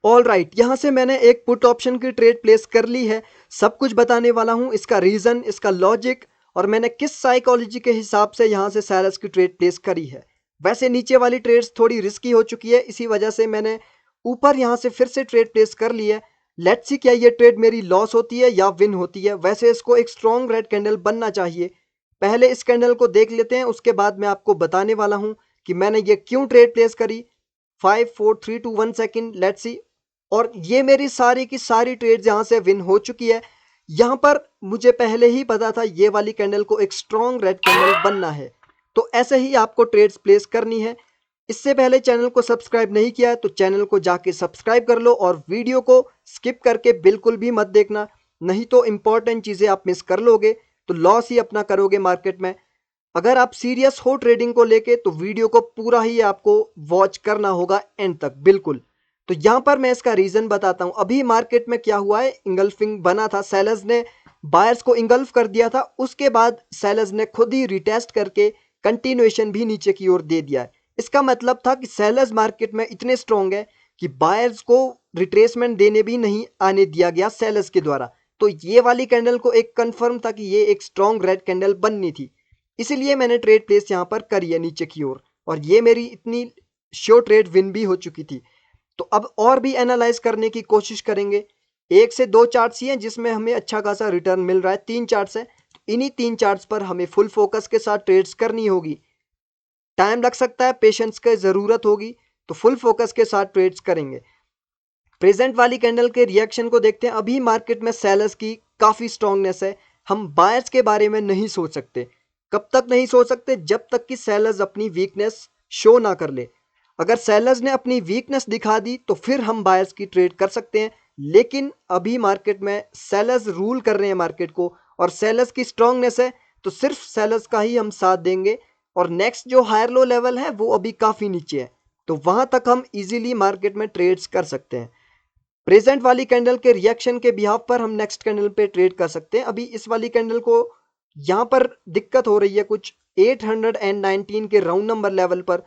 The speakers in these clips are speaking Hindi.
ऑल राइट, यहाँ से मैंने एक पुट ऑप्शन की ट्रेड प्लेस कर ली है। सब कुछ बताने वाला हूँ, इसका रीज़न, इसका लॉजिक और मैंने किस साइकोलॉजी के हिसाब से यहाँ से सेलर्स की ट्रेड प्लेस करी है। वैसे नीचे वाली ट्रेड्स थोड़ी रिस्की हो चुकी है, इसी वजह से मैंने ऊपर यहाँ से फिर से ट्रेड प्लेस कर ली है। लेट्स सी क्या ये ट्रेड मेरी लॉस होती है या विन होती है। वैसे इसको एक स्ट्रॉन्ग रेड कैंडल बनना चाहिए। पहले इस कैंडल को देख लेते हैं, उसके बाद मैं आपको बताने वाला हूँ कि मैंने ये क्यों ट्रेड प्लेस करी। 5 4 3 2 1 सेकेंड, लेट्स सी। और ये मेरी सारी की सारी ट्रेड्स यहाँ से विन हो चुकी है। यहाँ पर मुझे पहले ही पता था ये वाली कैंडल को एक स्ट्रॉन्ग रेड कैंडल बनना है, तो ऐसे ही आपको ट्रेड्स प्लेस करनी है। इससे पहले चैनल को सब्सक्राइब नहीं किया है तो चैनल को जाके सब्सक्राइब कर लो और वीडियो को स्किप करके बिल्कुल भी मत देखना, नहीं तो इंपॉर्टेंट चीज़ें आप मिस कर लोगे तो लॉस ही अपना करोगे मार्केट में। अगर आप सीरियस हो ट्रेडिंग को लेके तो वीडियो को पूरा ही आपको वॉच करना होगा एंड तक बिल्कुल। तो यहाँ पर मैं इसका रीज़न बताता हूँ। अभी मार्केट में क्या हुआ है, इंगल्फिंग बना था, सेलर्स ने बायर्स को इंगल्फ कर दिया था, उसके बाद सेलर्स ने खुद ही रिटेस्ट करके कंटिन्यूएशन भी नीचे की ओर दे दिया है। इसका मतलब था कि सेलर्स मार्केट में इतने स्ट्रॉन्ग है कि बायर्स को रिट्रेसमेंट देने भी नहीं आने दिया गया सेलर्स के द्वारा। तो ये वाली कैंडल को एक कंफर्म था कि ये एक स्ट्रॉन्ग रेड कैंडल बननी थी, इसीलिए मैंने ट्रेड प्लेस यहाँ पर करी है नीचे की ओर, और ये मेरी इतनी श्योर ट्रेड विन भी हो चुकी थी। तो अब और भी एनालाइज करने की कोशिश करेंगे। एक से दो चार्ट्स ही हैं जिसमें हमें अच्छा खासा रिटर्न मिल रहा है, तीन चार्ट्स है, इन्हीं तीन चार्ट्स पर हमें फुल फोकस के साथ ट्रेड्स करनी होगी। टाइम लग सकता है, पेशेंस की ज़रूरत होगी, तो फुल फोकस के साथ ट्रेड्स करेंगे। प्रेजेंट वाली कैंडल के रिएक्शन को देखते हैं। अभी मार्केट में सेलर्स की काफ़ी स्ट्रांगनेस है, हम बायर्स के बारे में नहीं सोच सकते। कब तक नहीं सोच सकते? जब तक कि सेलर्स अपनी वीकनेस शो ना कर ले। अगर सेलर्स ने अपनी वीकनेस दिखा दी तो फिर हम बायर्स की ट्रेड कर सकते हैं, लेकिन अभी मार्केट में सेलर्स रूल कर रहे हैं मार्केट को और सेलर्स की स्ट्रांगनेस है, तो सिर्फ सेलर्स का ही हम साथ देंगे। और नेक्स्ट जो हायर लो लेवल है वो अभी काफ़ी नीचे है, तो वहां तक हम इजीली मार्केट में ट्रेड्स कर सकते हैं। प्रेजेंट वाली कैंडल के रिएक्शन के बिहाफ पर हम नेक्स्ट कैंडल पे ट्रेड कर सकते हैं। अभी इस वाली कैंडल को यहाँ पर दिक्कत हो रही है कुछ 819 के राउंड नंबर लेवल पर,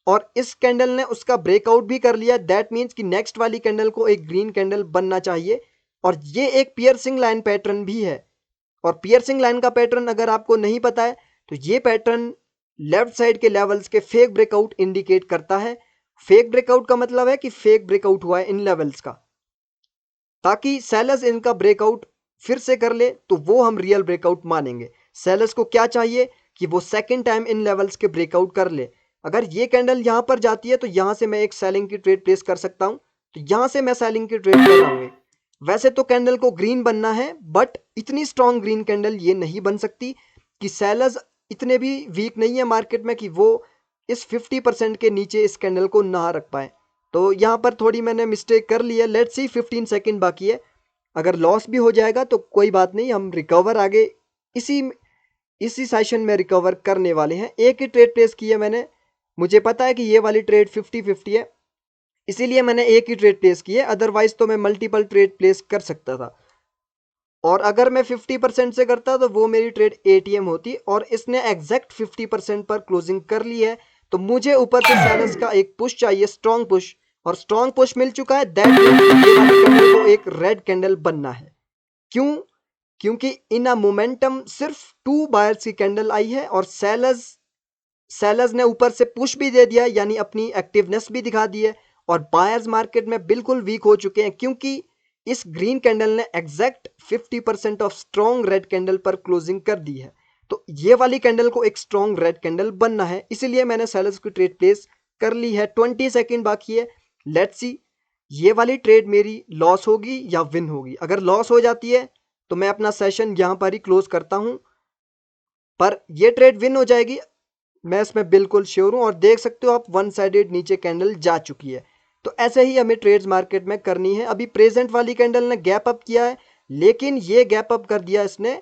और इस कैंडल ने उसका ब्रेकआउट भी कर लिया। दैट मीन्स कि नेक्स्ट वाली कैंडल को एक ग्रीन कैंडल बनना चाहिए, और ये एक पियर्सिंग लाइन पैटर्न भी है। और पियर्सिंग लाइन का पैटर्न अगर आपको नहीं पता है तो ये पैटर्न लेफ्ट साइड के लेवल्स के फेक ब्रेकआउट इंडिकेट करता है। फेक ब्रेकआउट का मतलब है कि फेक ब्रेकआउट हुआ है इन लेवल्स का, ताकि सेलर्स इनका ब्रेकआउट फिर से कर ले तो वो हम रियल ब्रेकआउट मानेंगे। सेलर्स को क्या चाहिए कि वो सेकंड टाइम इन लेवल्स के ब्रेकआउट कर ले। अगर ये कैंडल यहाँ पर जाती है तो यहाँ से मैं एक सेलिंग की ट्रेड प्लेस कर सकता हूँ, तो यहाँ से मैं सेलिंग की ट्रेड कर रहा हूँ। वैसे तो कैंडल को ग्रीन बनना है, बट इतनी स्ट्रॉन्ग ग्रीन कैंडल ये नहीं बन सकती कि सेलर्स इतने भी वीक नहीं है मार्केट में कि वो इस 50% के नीचे इस कैंडल को ना रख पाए। तो यहाँ पर थोड़ी मैंने मिस्टेक कर ली है। लेट्स सी, 15 सेकंड बाकी है। अगर लॉस भी हो जाएगा तो कोई बात नहीं, हम रिकवर आगे इसी इसी सेशन में रिकवर करने वाले हैं। एक ही ट्रेड प्लेस की है मैंने, मुझे पता है कि ये वाली ट्रेड 50-50 है, इसीलिए मैंने एक ही ट्रेड प्लेस की है। अदरवाइज तो मैं मल्टीपल ट्रेड प्लेस कर सकता था, और अगर मैं 50% से करता तो वो मेरी ट्रेड एटीएम होती, और इसने एग्जैक्ट 50% पर क्लोजिंग कर ली है। तो मुझे ऊपर से सेलर्स का एक पुश चाहिए, स्ट्रॉन्ग पुश, और स्ट्रॉन्ग पुश मिल चुका है। दैट मीन्स ये वाली कैंडल को एक रेड कैंडल बनना है। क्यों? क्योंकि इन अ मोमेंटम सिर्फ 2 बायर्स की कैंडल आई है और सेलर्स ने ऊपर से पुश भी दे दिया, यानी अपनी एक्टिवनेस भी दिखा दी है, और बायर्स मार्केट में बिल्कुल वीक हो चुके हैं क्योंकि इस ग्रीन कैंडल ने exact 50% of strong red candle पर क्लोजिंग कर दी है। तो ये वाली कैंडल को एक स्ट्रॉन्ग रेड कैंडल बनना है, इसीलिए मैंने सेलर्स की ट्रेड प्लेस कर ली है। 20 सेकेंड बाकी है। लेट्स सी ये वाली ट्रेड मेरी लॉस होगी या विन होगी। अगर लॉस हो जाती है तो मैं अपना सेशन यहाँ पर ही क्लोज करता हूँ, पर ये ट्रेड विन हो जाएगी, मैं इसमें बिल्कुल श्योर हूँ। और देख सकते हो आप, वन साइडेड नीचे कैंडल जा चुकी है। तो ऐसे ही हमें ट्रेड्स मार्केट में करनी है। अभी प्रेजेंट वाली कैंडल ने गैप अप किया है, लेकिन ये गैप अप कर दिया इसने,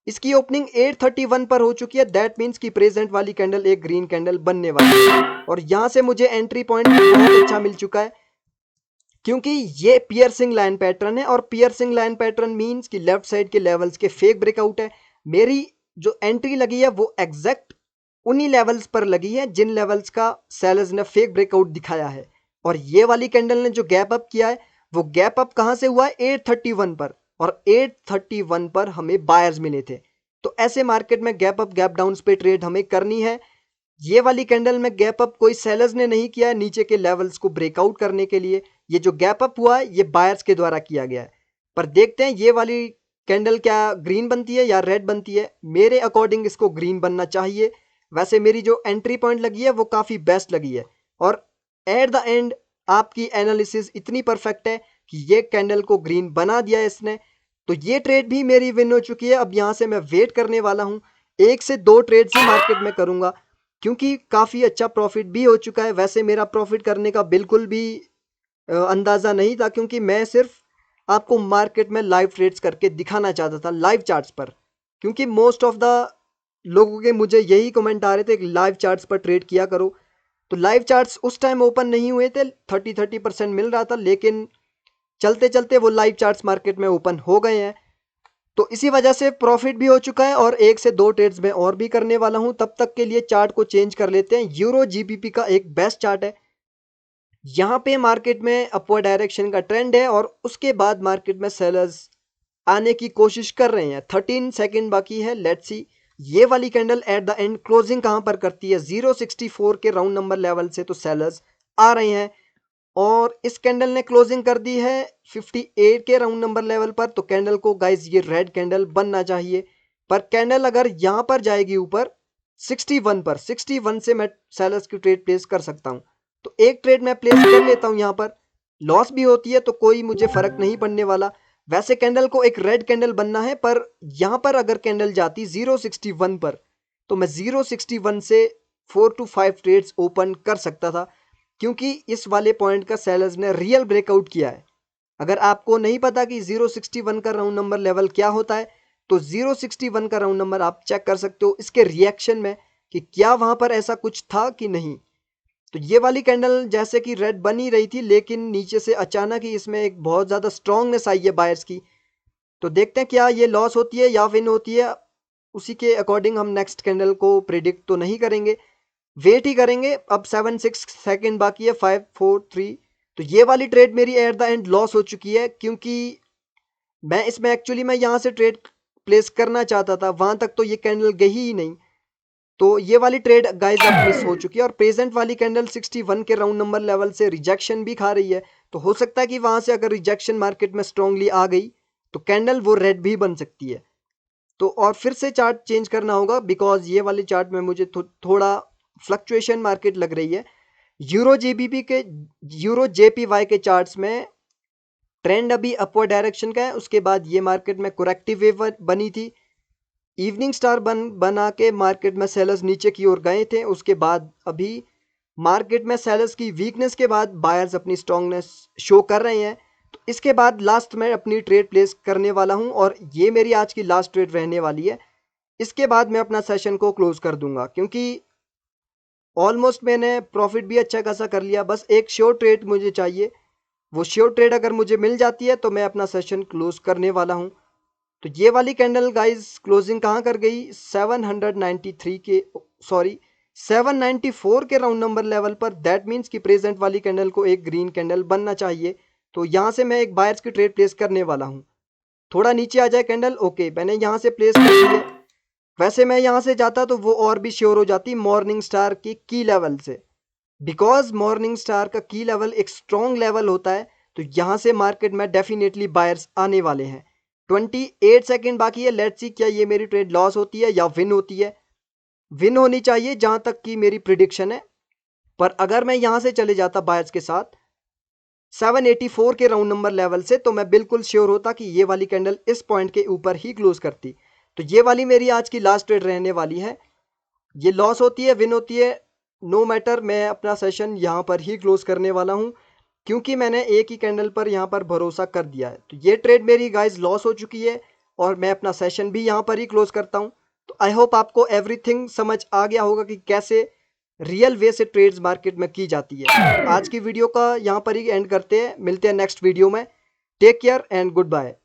इसकी ओपनिंग 831 पर हो चुकी है। दैट मीन्स कि प्रेजेंट वाली कैंडल एक ग्रीन कैंडल बनने वाली है, और यहाँ से मुझे एंट्री पॉइंट बहुत अच्छा मिल चुका है, क्योंकि ये पियर्सिंग लाइन पैटर्न है, और पियर्सिंग लाइन पैटर्न मीन्स कि लेफ्ट साइड के लेवल्स के फेक ब्रेकआउट है। मेरी जो एंट्री लगी है वो एग्जैक्ट उन्हीं लेवल्स पर लगी है जिन लेवल्स का सेलर्स ने फेक ब्रेकआउट दिखाया है, और ये वाली कैंडल ने जो गैप अप किया है वो गैप अप कहां से हुआ है? 831 पर, और 831 पर हमें बायर्स मिले थे। तो ऐसे मार्केट में गैप अप गैप डाउन पे ट्रेड हमें करनी है। ये वाली कैंडल में गैप अप कोई सेलर्स ने नहीं किया है नीचे के लेवल्स को ब्रेकआउट करने के लिए। ये जो गैप अप हुआ है ये बायर्स के द्वारा किया गया है। पर देखते हैं ये वाली कैंडल क्या ग्रीन बनती है या रेड बनती है। मेरे अकॉर्डिंग इसको ग्रीन बनना चाहिए। वैसे मेरी जो एंट्री पॉइंट लगी है वो काफ़ी बेस्ट लगी है, और एट द एंड आपकी एनालिसिस इतनी परफेक्ट है कि ये कैंडल को ग्रीन बना दिया है इसने। तो ये ट्रेड भी मेरी विन हो चुकी है। अब यहाँ से मैं वेट करने वाला हूँ, 1 से 2 ट्रेड्स ही मार्केट में करूँगा, क्योंकि काफ़ी अच्छा प्रॉफिट भी हो चुका है। वैसे मेरा प्रॉफिट करने का बिल्कुल भी अंदाज़ा नहीं था, क्योंकि मैं सिर्फ आपको मार्केट में लाइव ट्रेड्स करके दिखाना चाहता था लाइव चार्ट्स पर, क्योंकि मोस्ट ऑफ द लोगों के मुझे यही कमेंट आ रहे थे कि लाइव चार्ट्स पर ट्रेड किया करो। तो लाइव चार्ट्स उस टाइम ओपन नहीं हुए थे, 30% मिल रहा था, लेकिन चलते चलते वो लाइव चार्ट्स मार्केट में ओपन हो गए हैं। तो इसी वजह से प्रॉफिट भी हो चुका है, और 1 से 2 ट्रेड्स में और भी करने वाला हूं। तब तक के लिए चार्ट को चेंज कर लेते हैं। यूरो जीबीपी का एक बेस्ट चार्ट है। यहाँ पे मार्केट में अपवर्ड डायरेक्शन का ट्रेंड है, और उसके बाद मार्केट में सेलर्स आने की कोशिश कर रहे हैं। 13 सेकंड बाकी है, लेट्स सी ये वाली candle at the end closing कहां पर करती है। 064 के राउंड नंबर लेवल से तो सेलर्स आ रहे हैं, और इस कैंडल ने क्लोजिंग कर दी है 58 के राउंड नंबर लेवल पर। तो कैंडल को गाइस ये रेड कैंडल बनना चाहिए, पर कैंडल अगर यहां पर जाएगी ऊपर 61 पर, 61 से मैं सेलर्स की ट्रेड प्लेस कर सकता हूं। तो एक ट्रेड मैं प्लेस कर लेता हूं। यहां पर लॉस भी होती है तो कोई मुझे फर्क नहीं पड़ने वाला। वैसे कैंडल को एक रेड कैंडल बनना है, पर यहां पर अगर कैंडल जाती 061 पर, तो मैं 061 से 4 to 5 ट्रेड्स ओपन कर सकता था, क्योंकि इस वाले पॉइंट का सेलर्स ने रियल ब्रेकआउट किया है। अगर आपको नहीं पता कि 061 का राउंड नंबर लेवल क्या होता है, तो 061 का राउंड नंबर आप चेक कर सकते हो इसके रिएक्शन में कि क्या वहां पर ऐसा कुछ था कि नहीं। तो ये वाली कैंडल जैसे कि रेड बन ही रही थी, लेकिन नीचे से अचानक ही इसमें एक बहुत ज़्यादा स्ट्रांगनेस आई है बायर्स की। तो देखते हैं क्या ये लॉस होती है या विन होती है। उसी के अकॉर्डिंग हम नेक्स्ट कैंडल को प्रिडिक्ट तो नहीं करेंगे, वेट ही करेंगे। अब 7-6 सेकेंड बाकी है, 5-4-3। तो ये वाली ट्रेड मेरी एट द एंड लॉस हो चुकी है, क्योंकि मैं इसमें एक्चुअली मैं यहाँ से ट्रेड प्लेस करना चाहता था, वहां तक तो ये कैंडल गई ही नहीं। तो ये वाली ट्रेड गाइस अब मिस हो चुकी है, और प्रेजेंट वाली कैंडल 61 के राउंड नंबर लेवल से रिजेक्शन भी खा रही है। तो हो सकता है कि वहां से अगर रिजेक्शन मार्केट में स्ट्रांगली आ गई तो कैंडल वो रेड भी बन सकती है। तो और फिर से चार्ट चेंज करना होगा, बिकॉज ये वाली चार्ट में मुझे थोड़ा फ्लक्चुएशन मार्केट लग रही है। यूरो जीबीपी के, यूरो जेपीवाई के चार्ट्स में ट्रेंड अभी अपवर्ड डायरेक्शन का है। उसके बाद ये मार्केट में कोरेक्टिव वेव बनी थी, इवनिंग स्टार बना के मार्केट में सेलर्स नीचे की ओर गए थे। उसके बाद अभी मार्केट में सेलर्स की वीकनेस के बाद बायर्स अपनी स्ट्रांगनेस शो कर रहे हैं। तो इसके बाद लास्ट में अपनी ट्रेड प्लेस करने वाला हूं, और ये मेरी आज की लास्ट ट्रेड रहने वाली है। इसके बाद मैं अपना सेशन को क्लोज कर दूंगा, क्योंकि ऑलमोस्ट मैंने प्रॉफिट भी अच्छा खासा कर लिया। बस एक श्योर ट्रेड मुझे चाहिए, वो श्योर ट्रेड अगर मुझे मिल जाती है तो मैं अपना सेशन क्लोज करने वाला हूं। तो ये वाली कैंडल गाइस क्लोजिंग कहाँ कर गई, 793 के, सॉरी 794 के राउंड नंबर लेवल पर। दैट मीन्स कि प्रेजेंट वाली कैंडल को एक ग्रीन कैंडल बनना चाहिए। तो यहाँ से मैं एक बायर्स की ट्रेड प्लेस करने वाला हूँ। थोड़ा नीचे आ जाए कैंडल, ओके मैंने यहाँ से प्लेस कर दी है। वैसे मैं यहाँ से जाता तो वो और भी श्योर हो जाती मॉर्निंग स्टार की की लेवल से, बिकॉज मॉर्निंग स्टार का की लेवल एक स्ट्रॉन्ग लेवल होता है। तो यहाँ से मार्केट में डेफिनेटली बायर्स आने वाले हैं। 28 सेकेंड बाकी है, लेट्स सी क्या ये मेरी ट्रेड लॉस होती है या विन होती है। विन होनी चाहिए जहां तक की मेरी प्रिडिक्शन है। पर अगर मैं यहां से चले जाता बायर्स के साथ 784 के राउंड नंबर लेवल से, तो मैं बिल्कुल श्योर होता कि ये वाली कैंडल इस पॉइंट के ऊपर ही क्लोज करती। तो ये वाली मेरी आज की लास्ट ट्रेड रहने वाली है। ये लॉस होती है विन होती है, नो मैटर, मैं अपना सेशन यहाँ पर ही क्लोज करने वाला हूँ, क्योंकि मैंने एक ही कैंडल पर यहाँ पर भरोसा कर दिया है। तो ये ट्रेड मेरी गाइस लॉस हो चुकी है, और मैं अपना सेशन भी यहाँ पर ही क्लोज करता हूँ। तो आई होप आपको एवरीथिंग समझ आ गया होगा कि कैसे रियल वे से ट्रेड्स मार्केट में की जाती है। आज की वीडियो का यहाँ पर ही एंड करते हैं, मिलते हैं नेक्स्ट वीडियो में। Take care and good bye.